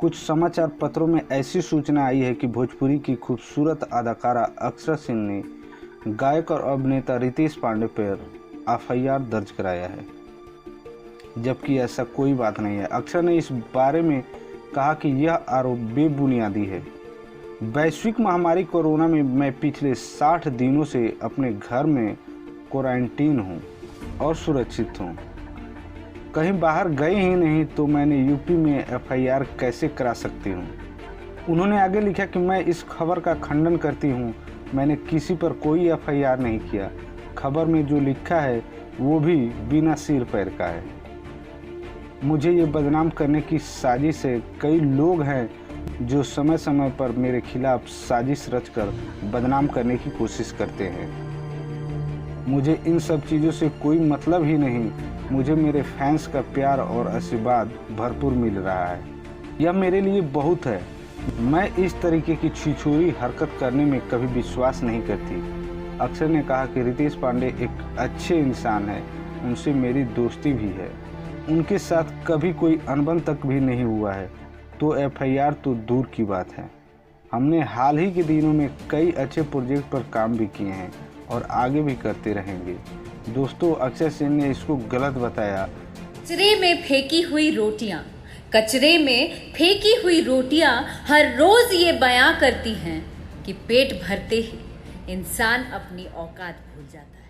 कुछ समाचार पत्रों में ऐसी सूचना आई है कि भोजपुरी की खूबसूरत अदाकारा अक्षरा सिंह ने गायक और अभिनेता रितेश पांडे पर एफआईआर दर्ज कराया है, जबकि ऐसा कोई बात नहीं है। अक्षरा ने इस बारे में कहा कि यह आरोप बेबुनियादी है। वैश्विक महामारी कोरोना में मैं पिछले 60 दिनों से अपने घर में क्वारंटीन हूँ और सुरक्षित हूँ, कहीं बाहर गए ही नहीं, तो मैंने यूपी में एफआईआर कैसे करा सकती हूँ। उन्होंने आगे लिखा कि मैं इस खबर का खंडन करती हूँ, मैंने किसी पर कोई एफआईआर नहीं किया। खबर में जो लिखा है वो भी बिना सिर पैर का है। मुझे ये बदनाम करने की साजिश है। कई लोग हैं जो समय समय पर मेरे खिलाफ साजिश रचकर बदनाम करने की कोशिश करते हैं। मुझे इन सब चीज़ों से कोई मतलब ही नहीं। मुझे मेरे फैंस का प्यार और आशीर्वाद भरपूर मिल रहा है, यह मेरे लिए बहुत है। मैं इस तरीके की छिछोरी हरकत करने में कभी विश्वास नहीं करती। अक्षर ने कहा कि रितेश पांडे एक अच्छे इंसान हैं, उनसे मेरी दोस्ती भी है, उनके साथ कभी कोई अनबन तक भी नहीं हुआ है, तो एफआईआर तो दूर की बात है। हमने हाल ही के दिनों में कई अच्छे प्रोजेक्ट पर काम भी किए हैं और आगे भी करते रहेंगे। दोस्तों, अक्षय सिंह ने इसको गलत बताया। कचरे में फेंकी हुई रोटियां, कचरे में फेंकी हुई रोटियां हर रोज ये बयां करती हैं कि पेट भरते ही इंसान अपनी औकात भूल जाता है।